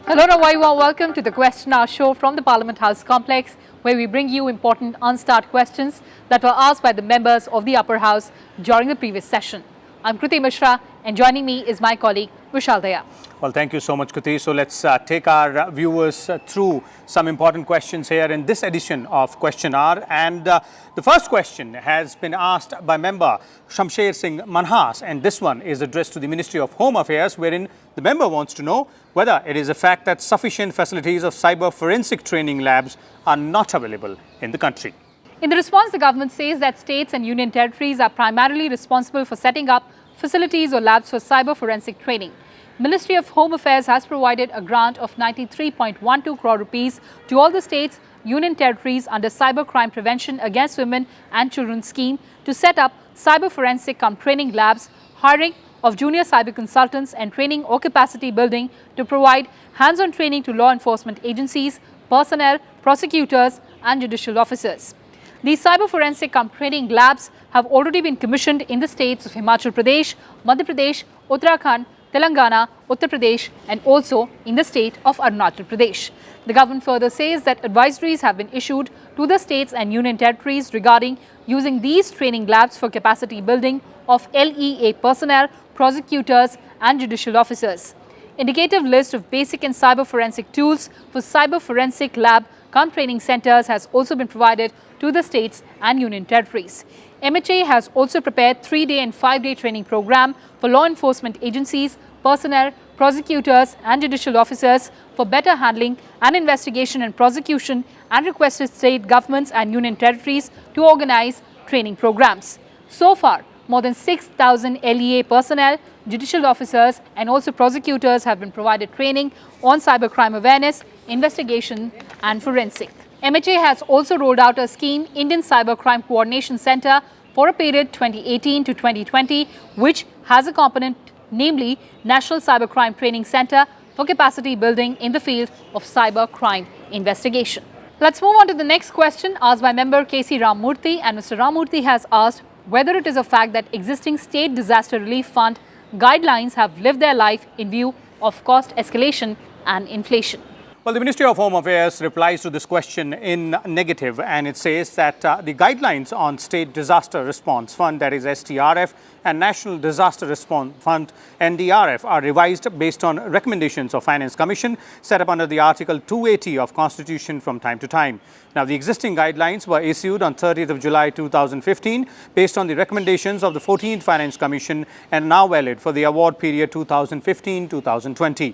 Hello everyone, welcome to the Question Hour show from the Parliament House complex, where we bring you important unstart questions that were asked by the members of the upper house during the previous session. I'm Kriti Mishra, and joining me is my colleague Vishal. Well, thank you so much, Kriti. So let's take our viewers through some important questions here in this edition of Question Hour. And the first question has been asked by member Shamsher Singh Manhas, and this one is addressed to the Ministry of Home Affairs, wherein the member wants to know whether it is a fact that sufficient facilities of cyber forensic training labs are not available in the country. In the response, the government says that states and union territories are primarily responsible for setting up facilities or labs for cyber forensic training. Ministry of Home Affairs has provided a grant of 93.12 crore rupees to all the states, union territories under Cyber Crime Prevention Against Women and Children scheme to set up cyber forensic training labs, hiring of junior cyber consultants and training or capacity building to provide hands-on training to law enforcement agencies, personnel, prosecutors and judicial officers. These cyber forensic training labs have already been commissioned in the states of Himachal Pradesh, Madhya Pradesh, Uttarakhand, Telangana, Uttar Pradesh and also in the state of Arunachal Pradesh. The government further says that advisories have been issued to the states and union territories regarding using these training labs for capacity building of LEA personnel, prosecutors and judicial officers. Indicative list of basic and cyber forensic tools for cyber forensic lab training centers has also been provided to the states and union territories. MHA has also prepared 3-day and 5-day training program for law enforcement agencies, personnel, prosecutors and judicial officers for better handling and investigation and prosecution, and requested state governments and union territories to organize training programs. So far, more than 6,000 LEA personnel, judicial officers and also prosecutors have been provided training on cybercrime awareness, investigation and forensic. MHA has also rolled out a scheme, Indian Cybercrime Coordination Center, for a period 2018 to 2020, which has a component, namely National Cybercrime Training Center for capacity building in the field of cybercrime investigation. Let's move on to the next question asked by member KC Ramurthy, and Mr. Ramurthy has asked whether it is a fact that existing state disaster relief fund guidelines have lived their life in view of cost escalation and inflation. Well, the Ministry of Home Affairs replies to this question in negative, and it says that the guidelines on State Disaster Response Fund, that is SDRF, and National Disaster Response Fund, NDRF, are revised based on recommendations of Finance Commission set up under the Article 280 of Constitution from time to time. Now, the existing guidelines were issued on 30th of July 2015 based on the recommendations of the 14th Finance Commission and now valid for the award period 2015-2020.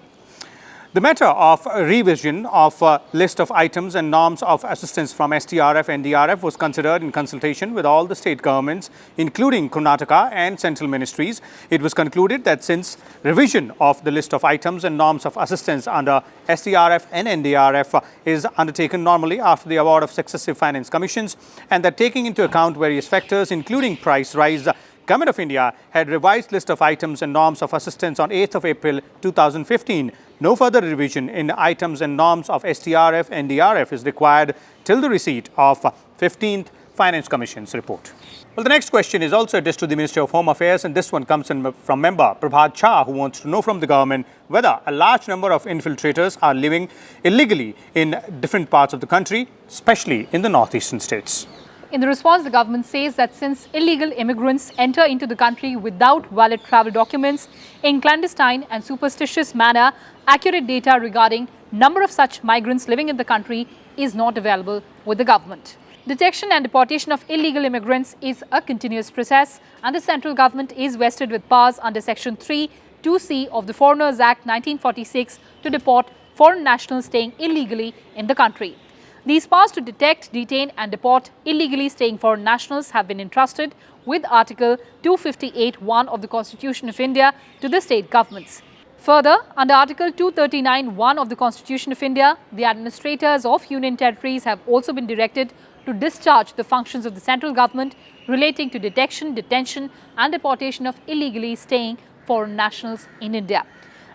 The matter of revision of a list of items and norms of assistance from SDRF and NDRF was considered in consultation with all the state governments, including Karnataka and central ministries. It was concluded that since revision of the list of items and norms of assistance under SDRF and NDRF is undertaken normally after the award of successive finance commissions, and that taking into account various factors, including price rise, Government of India had revised list of items and norms of assistance on 8th of April 2015. No further revision in items and norms of SDRF and NDRF is required till the receipt of 15th Finance Commission's report. Well, the next question is also addressed to the Ministry of Home Affairs, and this one comes in from member Prabhat Shah, who wants to know from the government whether a large number of infiltrators are living illegally in different parts of the country, especially in the northeastern states. In the response, the government says that since illegal immigrants enter into the country without valid travel documents in clandestine and superstitious manner, accurate data regarding number of such migrants living in the country is not available with the government. Detection and deportation of illegal immigrants is a continuous process, and the central government is vested with powers under Section 3(2)(c) of the Foreigners Act 1946 to deport foreign nationals staying illegally in the country. These powers to detect, detain and deport illegally staying foreign nationals have been entrusted with Article 258(1) of the Constitution of India to the state governments. Further, under Article 239(1) of the Constitution of India, the administrators of union territories have also been directed to discharge the functions of the central government relating to detection, detention and deportation of illegally staying foreign nationals in India.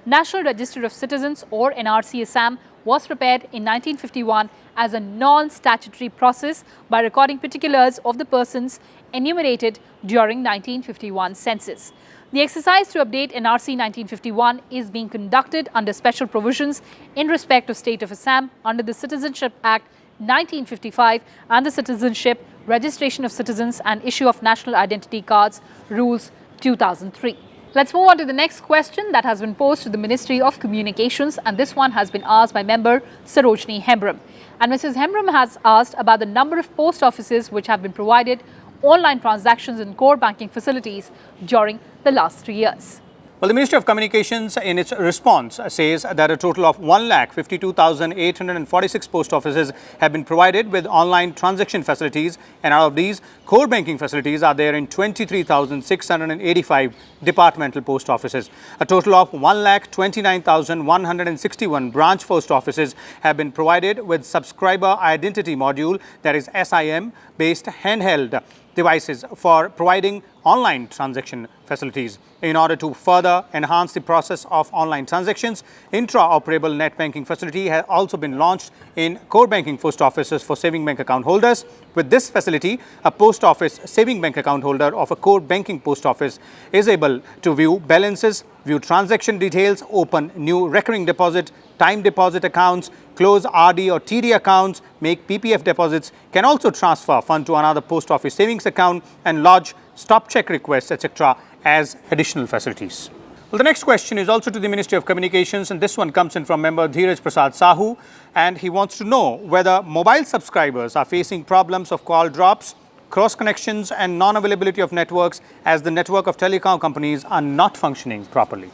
National Register of Citizens, or NRC Assam, was prepared in 1951 as a non-statutory process by recording particulars of the persons enumerated during 1951 census. The exercise to update NRC 1951 is being conducted under special provisions in respect of State of Assam under the Citizenship Act 1955 and the Citizenship, Registration of Citizens and Issue of National Identity Cards Rules 2003. Let's move on to the next question that has been posed to the Ministry of Communications, and this one has been asked by member Sarojini Hembram. And Mrs. Hembram has asked about the number of post offices which have been provided online transactions and core banking facilities during the last 3 years. Well, the Ministry of Communications in its response says that a total of 1,52,846 post offices have been provided with online transaction facilities, and out of these, core banking facilities are there in 23,685 departmental post offices. A total of 1,29,161 branch post offices have been provided with subscriber identity module, that is SIM, based handheld devices for providing online transaction facilities. In order to further enhance the process of online transactions, intra-operable net banking facility has also been launched in core banking post offices for saving bank account holders. With this facility, a post office saving bank account holder of a core banking post office is able to view balances, view transaction details, open new recurring deposit, time deposit accounts, close RD or TD accounts, make PPF deposits, can also transfer fund to another post office savings account and lodge stop check requests, etc. as additional facilities. Well, the next question is also to the Ministry of Communications, and this one comes in from member Dheeraj Prasad Sahu, and he wants to know whether mobile subscribers are facing problems of call drops, cross connections and non-availability of networks as the network of telecom companies are not functioning properly.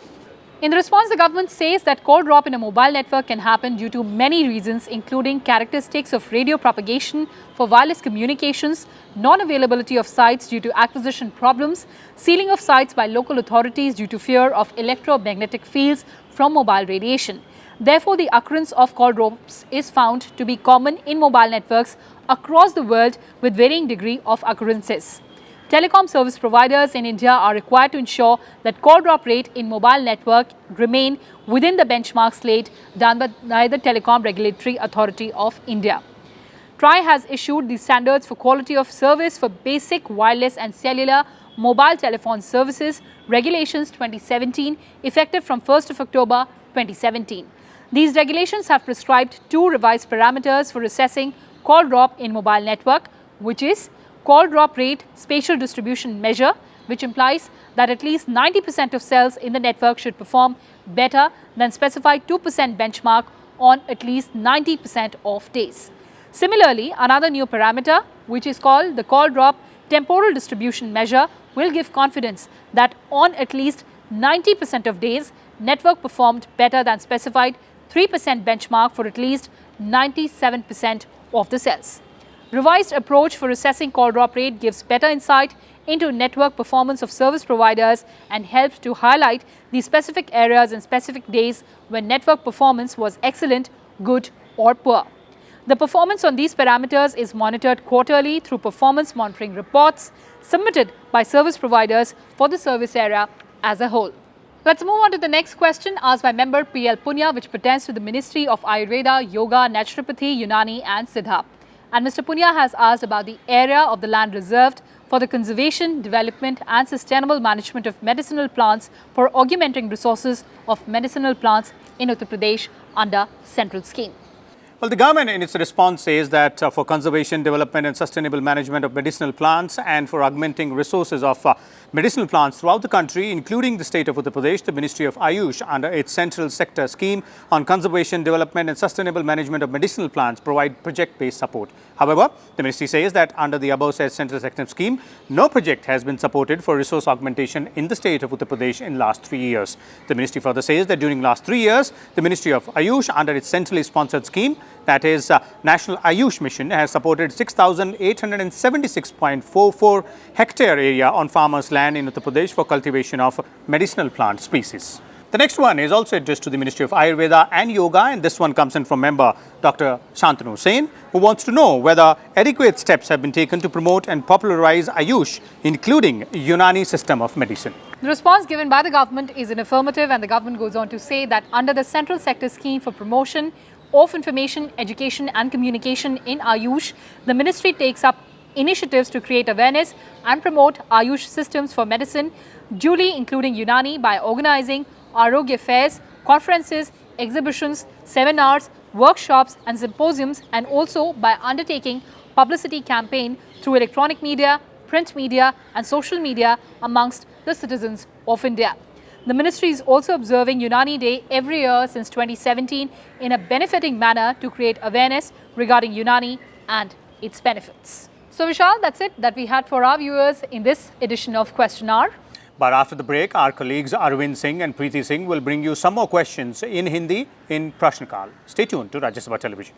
In the response, the government says that call drop in a mobile network can happen due to many reasons, including characteristics of radio propagation for wireless communications, non-availability of sites due to acquisition problems, sealing of sites by local authorities due to fear of electromagnetic fields from mobile radiation. Therefore, the occurrence of call drops is found to be common in mobile networks across the world with varying degree of occurrences. Telecom service providers in India are required to ensure that call drop rate in mobile network remain within the benchmarks laid down by the Telecom Regulatory Authority of India. TRAI has issued the standards for quality of service for basic wireless and cellular mobile telephone services, Regulations 2017, effective from 1st of October 2017. These regulations have prescribed 2 revised parameters for assessing call drop in mobile network, which is call drop rate spatial distribution measure, which implies that at least 90% of cells in the network should perform better than specified 2% benchmark on at least 90% of days. Similarly, another new parameter, which is called the call drop temporal distribution measure, will give confidence that on at least 90% of days, network performed better than specified 3% benchmark for at least 97% of the cells. Revised approach for assessing call drop rate gives better insight into network performance of service providers and helps to highlight the specific areas and specific days when network performance was excellent, good or poor. The performance on these parameters is monitored quarterly through performance monitoring reports submitted by service providers for the service area as a whole. Let's move on to the next question asked by member PL Punya, which pertains to the Ministry of Ayurveda, Yoga, Naturopathy, Unani and Siddha. And Mr. Punya has asked about the area of the land reserved for the conservation, development and sustainable management of medicinal plants for augmenting resources of medicinal plants in Uttar Pradesh under central scheme. Well, the government in its response says that for conservation, development and sustainable management of medicinal plants and for augmenting resources of medicinal plants throughout the country, including the state of Uttar Pradesh, the Ministry of Ayush under its central sector scheme on conservation, development and sustainable management of medicinal plants provide project-based support. However, the ministry says that under the above said central sector scheme, no project has been supported for resource augmentation in the state of Uttar Pradesh in last 3 years. The ministry further says that during last 3 years, the Ministry of Ayush under its centrally sponsored scheme, that is National Ayush Mission, has supported 6,876.44 hectare area on farmers' land in Uttar Pradesh for cultivation of medicinal plant species. The next one is also addressed to the Ministry of Ayurveda and Yoga, and this one comes in from member Dr. Shantanu Sen, who wants to know whether adequate steps have been taken to promote and popularize Ayush, including UNANI system of medicine. The response given by the government is an affirmative, and the government goes on to say that under the central sector scheme for promotion of information, education and communication in Ayush, the ministry takes up initiatives to create awareness and promote Ayush systems for medicine, duly including UNANI by organizing Arogya fairs, conferences, exhibitions, seminars, workshops and symposiums, and also by undertaking publicity campaign through electronic media, print media and social media amongst the citizens of India. The ministry is also observing UNANI Day every year since 2017 in a benefiting manner to create awareness regarding UNANI and its benefits. So Vishal, that's it that we had for our viewers in this edition of Question Hour. But after the break, our colleagues Arvind Singh and Kriti Singh will bring you some more questions in Hindi in Prashn Kaal. Stay tuned to Rajya Sabha Television.